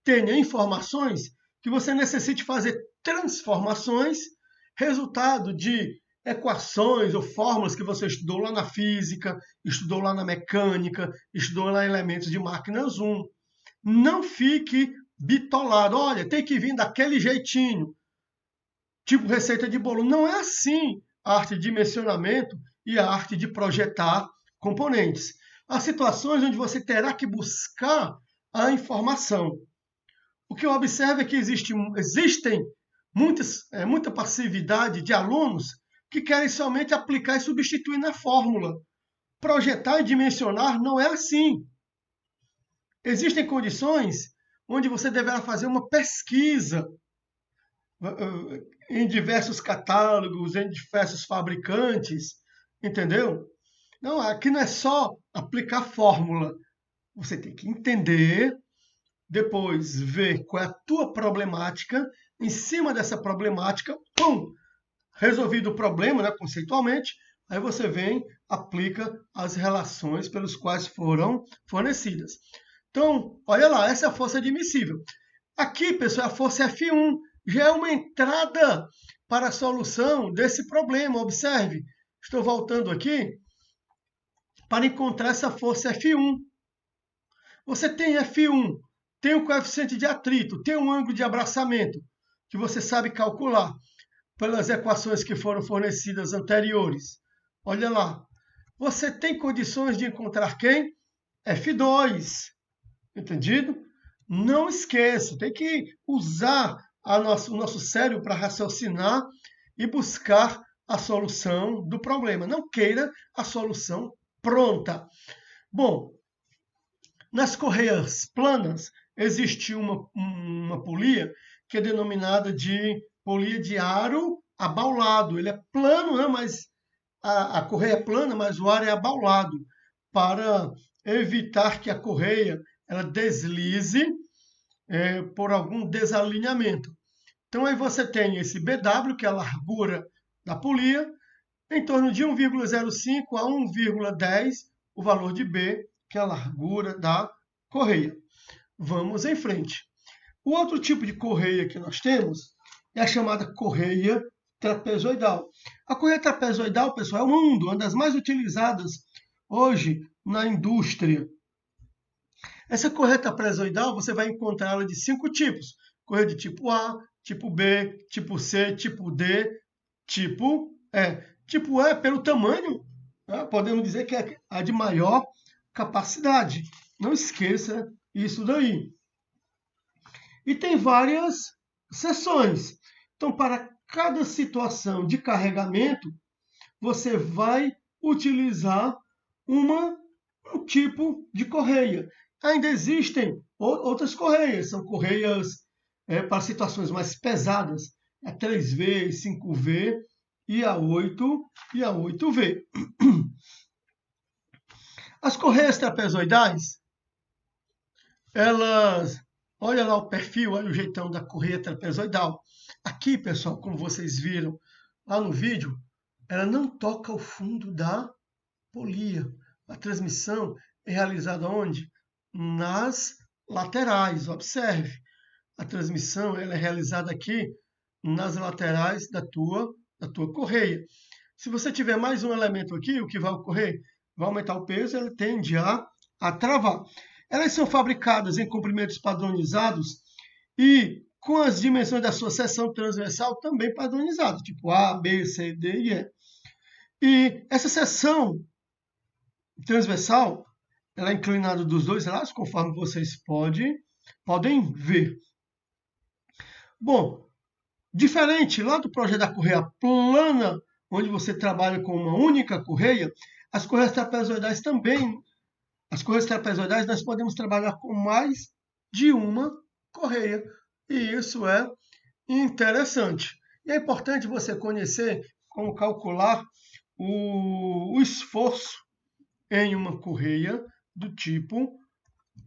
tenha informações que você necessite fazer transformações, resultado de equações ou fórmulas que você estudou lá na física, estudou lá na mecânica, estudou lá em elementos de máquinas 1. Não fique bitolado. Olha, tem que vir daquele jeitinho, tipo receita de bolo. Não é assim a arte de dimensionamento e a arte de projetar componentes. Há situações onde você terá que buscar a informação. O que eu observo é que existem muita passividade de alunos que querem somente aplicar e substituir na fórmula. Projetar e dimensionar não é assim. Existem condições onde você deverá fazer uma pesquisa em diversos catálogos, em diversos fabricantes, entendeu? Não, aqui não é só aplicar fórmula. Você tem que entender, depois ver qual é a tua problemática, em cima dessa problemática, pum, resolvido o problema, né, conceitualmente, aí você vem, aplica as relações pelas quais foram fornecidas. Então, olha lá, essa é a força admissível. Aqui, pessoal, a força F1 já é uma entrada para a solução desse problema. Observe, estou voltando aqui para encontrar essa força F1. Você tem F1, tem um coeficiente de atrito, tem um ângulo de abraçamento, que você sabe calcular pelas equações que foram fornecidas anteriores. Olha lá, você tem condições de encontrar quem? F2. Entendido? Não esqueça, tem que usar o nosso cérebro para raciocinar e buscar a solução do problema. Não queira a solução pronta. Bom, nas correias planas existe uma polia que é denominada de polia de aro abaulado. Ele é plano, né? Mas a correia é plana, mas o aro é abaulado, para evitar que a correia ela deslize por algum desalinhamento. Então aí você tem esse BW, que é a largura da polia, em torno de 1,05 a 1,10 o valor de B, que é a largura da correia. Vamos em frente. O outro tipo de correia que nós temos é a chamada correia trapezoidal. A correia trapezoidal, pessoal, é uma das mais utilizadas hoje na indústria. Essa correia trapezoidal você vai encontrá-la de 5 tipos. Correia de tipo A, tipo B, tipo C, tipo D, tipo E. Tipo E, pelo tamanho, né, podemos dizer que é a de maior capacidade. Não esqueça isso daí. E tem várias seções. Então, para cada situação de carregamento, você vai utilizar um tipo de correia. Ainda existem outras correias, são correias para situações mais pesadas, a 3V, 5V e a 8V. As correias trapezoidais, elas, olha lá o perfil, olha o jeitão da correia trapezoidal. Aqui, pessoal, como vocês viram lá no vídeo, ela não toca o fundo da polia. A transmissão é realizada onde? Nas laterais. Observe, a transmissão ela é realizada aqui nas laterais da tua correia. Se você tiver mais um elemento aqui, o que vai ocorrer? Vai aumentar o peso, ela tende a travar. Elas são fabricadas em comprimentos padronizados e com as dimensões da sua seção transversal também padronizadas, tipo A, B, C, D e E. E essa seção transversal, ela é inclinada dos dois lados, conforme vocês podem ver. Bom, diferente lá do projeto da correia plana, onde você trabalha com uma única correia, as correias trapezoidais também. As correias trapezoidais nós podemos trabalhar com mais de uma correia. E isso é interessante. E é importante você conhecer como calcular o esforço em uma correia do tipo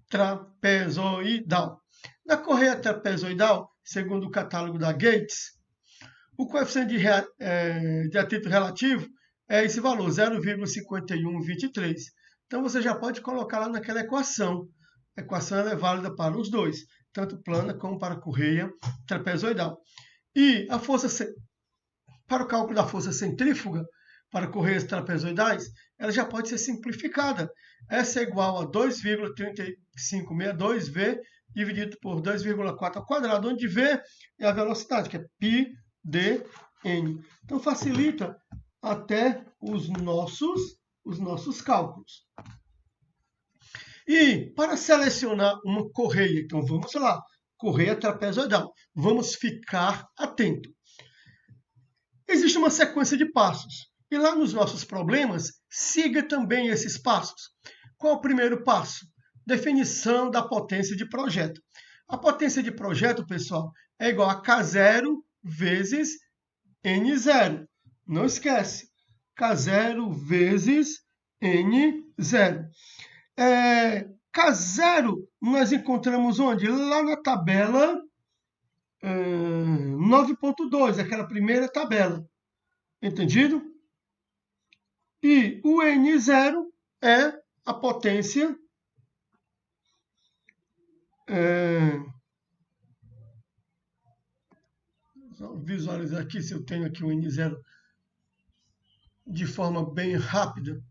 trapezoidal. Na correia trapezoidal, segundo o catálogo da Gates, o coeficiente de atrito relativo é esse valor, 0,5123. Então, você já pode colocar lá naquela equação. A equação é válida para os dois, tanto plana como para a correia trapezoidal. E a força, para o cálculo da força centrífuga, para correias trapezoidais, ela já pode ser simplificada. Essa é igual a 2,3562V dividido por 2,4 ao quadrado, onde V é a velocidade, que é πdn. Então, facilita até os nossos cálculos. E para selecionar uma correia, então vamos lá, correia trapezoidal, vamos ficar atento. Existe uma sequência de passos. E lá nos nossos problemas, siga também esses passos. Qual o primeiro passo? Definição da potência de projeto. A potência de projeto, pessoal, é igual a K0 vezes N0. Não esquece. K0 vezes N0. K0 nós encontramos onde? Lá na tabela 9.2, aquela primeira tabela. Entendido? E o N0 é a potência vou visualizar aqui se eu tenho aqui o N0 de forma bem rápida.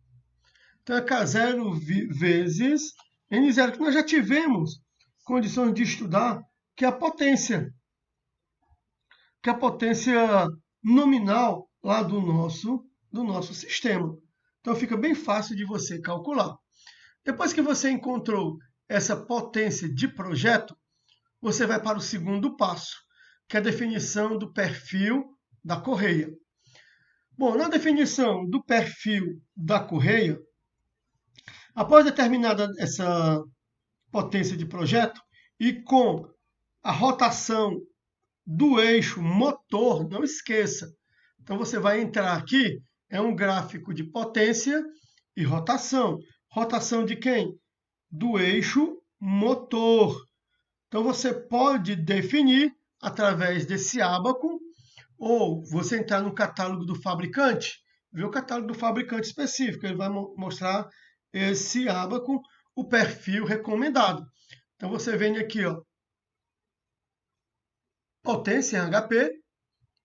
Então é K0 vezes N0, que nós já tivemos condições de estudar, que é a potência nominal lá do nosso sistema. Então fica bem fácil de você calcular. Depois que você encontrou essa potência de projeto, você vai para o segundo passo, que é a definição do perfil da correia. Bom, na definição do perfil da correia, após determinada essa potência de projeto e com a rotação do eixo motor, não esqueça. Então você vai entrar aqui, é um gráfico de potência e rotação. Rotação de quem? Do eixo motor. Então você pode definir através desse ábaco, ou você entrar no catálogo do fabricante, ver o catálogo do fabricante específico, ele vai mostrar esse ábaco, o perfil recomendado. Então você vem aqui, ó, potência em HP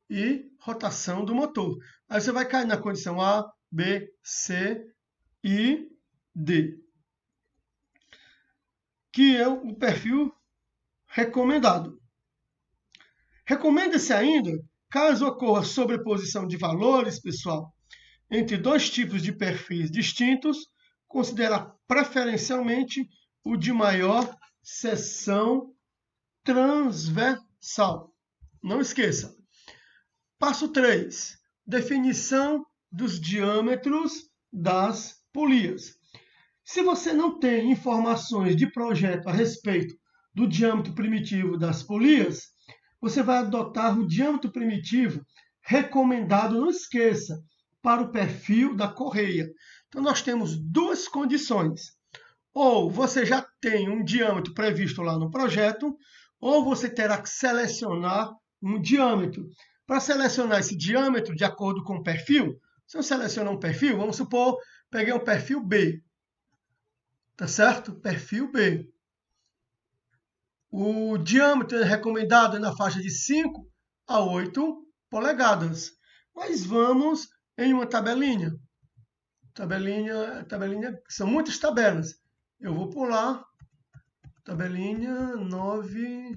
e rotação do motor. Aí você vai cair na condição A, B, C e D, que é o perfil recomendado. Recomenda-se ainda, caso ocorra sobreposição de valores, pessoal, entre dois tipos de perfis distintos, considerar preferencialmente o de maior seção transversal. Não esqueça. Passo 3. Definição dos diâmetros das polias. Se você não tem informações de projeto a respeito do diâmetro primitivo das polias, você vai adotar o diâmetro primitivo recomendado, não esqueça, para o perfil da correia. Então nós temos duas condições. Ou você já tem um diâmetro previsto lá no projeto, ou você terá que selecionar um diâmetro. Para selecionar esse diâmetro de acordo com o perfil, se eu selecionar um perfil, vamos supor, peguei um perfil B. Tá certo? Perfil B. O diâmetro recomendado é na faixa de 5 a 8 polegadas. Mas vamos em uma tabelinha. Tabelinha, são muitas tabelas. Eu vou pular. Tabelinha 9.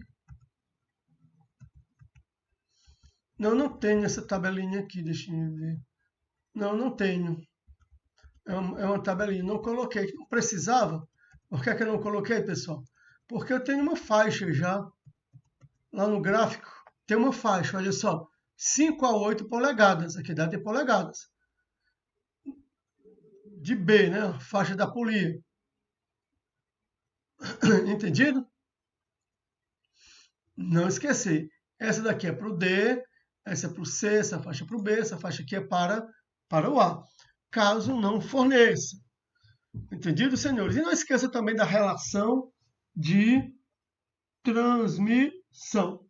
Não tenho essa tabelinha aqui, deixa eu ver. Não tenho. É uma tabelinha. Não coloquei. Não precisava. Por que eu não coloquei, pessoal? Porque eu tenho uma faixa já. Lá no gráfico, tem uma faixa, olha só. 5 a 8 polegadas. Aqui dá de polegadas. De B, né? Faixa da polia. Entendido? Não esquecer. Essa daqui é para o D, essa é para o C, essa faixa é para o B, essa faixa aqui é para o A. Caso não forneça. Entendido, senhores? E não esqueça também da relação de transmissão.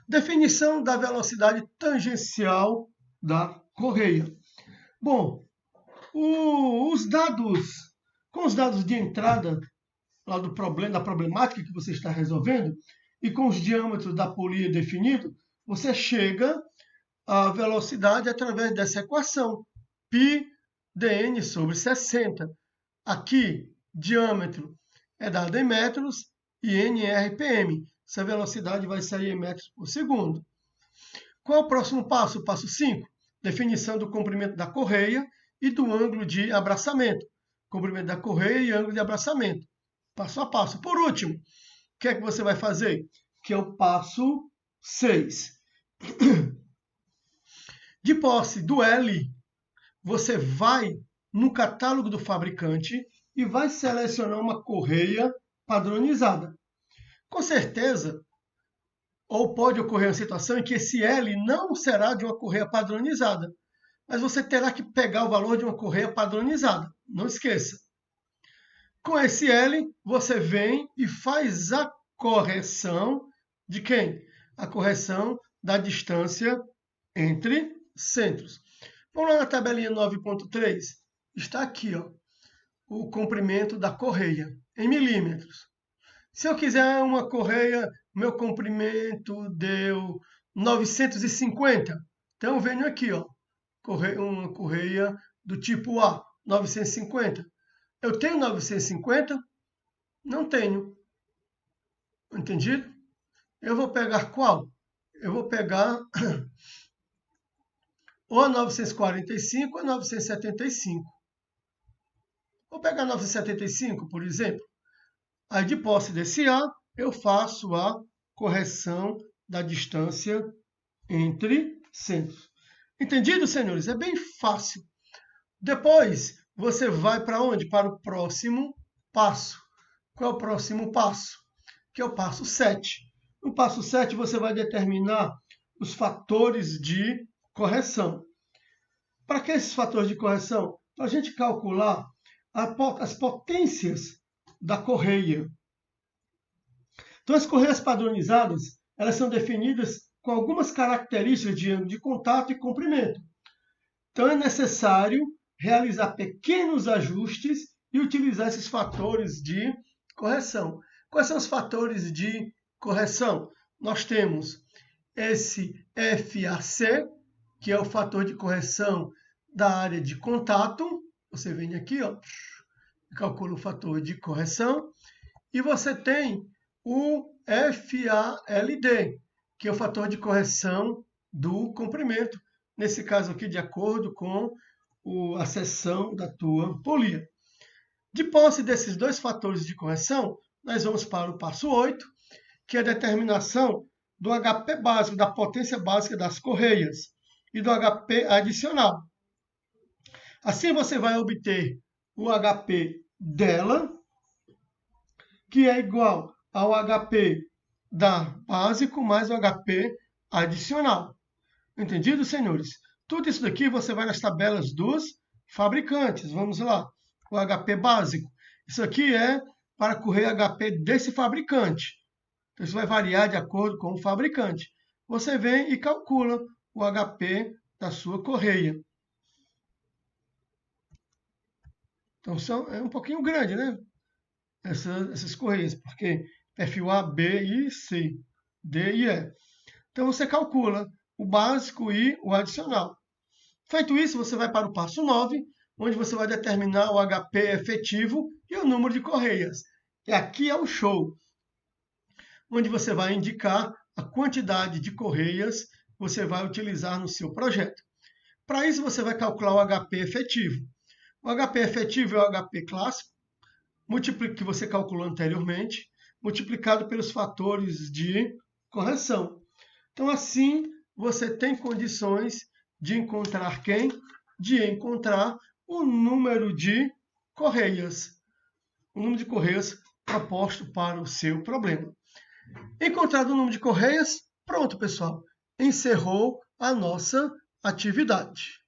Definição da velocidade tangencial da correia. Bom, com os dados de entrada lá do problema, da problemática que você está resolvendo, e com os diâmetros da polia definido, você chega à velocidade através dessa equação, π dn sobre 60. Aqui, diâmetro é dado em metros e n é RPM. Essa velocidade vai sair em metros por segundo. Qual é o próximo passo? O passo 5. Definição do comprimento da correia e do ângulo de abraçamento. Comprimento da correia e ângulo de abraçamento. Passo a passo. Por último, o que é que você vai fazer? Que é o passo 6. De posse do L, você vai no catálogo do fabricante e vai selecionar uma correia padronizada. Com certeza, ou pode ocorrer uma situação em que esse L não será de uma correia padronizada, mas você terá que pegar o valor de uma correia padronizada. Não esqueça. Com esse L, você vem e faz a correção de quem? A correção da distância entre centros. Vamos lá na tabelinha 9.3. Está aqui, ó, o comprimento da correia em milímetros. Se eu quiser uma correia, meu comprimento deu 950. Então eu venho aqui, ó, uma correia do tipo A, 950. Eu tenho 950? Não tenho. Entendido? Eu vou pegar qual? Eu vou pegar ou a 945 ou a 975. Vou pegar 975, por exemplo. Aí, de posse desse A, eu faço a correção da distância entre centros. Entendido, senhores? É bem fácil. Depois, você vai para onde? Para o próximo passo. Qual é o próximo passo? Que é o passo 7. No passo 7, você vai determinar os fatores de correção. Para que esses fatores de correção? Para a gente calcular as potências da correia. Então, as correias padronizadas, elas são definidas com algumas características de ângulo de contato e comprimento. Então, é necessário realizar pequenos ajustes e utilizar esses fatores de correção. Quais são os fatores de correção? Nós temos esse FAC, que é o fator de correção da área de contato. Você vem aqui, ó, calcula o fator de correção. E você tem o FALD, que é o fator de correção do comprimento. Nesse caso aqui, de acordo com a seção da tua polia. De posse desses dois fatores de correção, nós vamos para o passo 8, que é a determinação do HP básico, da potência básica das correias e do HP adicional. Assim você vai obter o HP dela, que é igual ao HP da básico mais o HP adicional. Entendido, senhores? Tudo isso daqui você vai nas tabelas dos fabricantes. Vamos lá. O HP básico. Isso aqui é para a correia HP desse fabricante. Então, isso vai variar de acordo com o fabricante. Você vem e calcula o HP da sua correia. Então, é um pouquinho grande, né? Essas correias, porque perfil A, B e C, D e E. Então, você calcula o básico e o adicional. Feito isso, você vai para o passo 9, onde você vai determinar o HP efetivo e o número de correias. E aqui é o show, onde você vai indicar a quantidade de correias que você vai utilizar no seu projeto. Para isso, você vai calcular o HP efetivo. O HP efetivo é o HP clássico, que você calculou anteriormente, multiplicado pelos fatores de correção. Então, assim, você tem condições de encontrar quem? De encontrar o número de correias. O número de correias proposto para o seu problema. Encontrado o número de correias, pronto, pessoal. Encerrou a nossa atividade.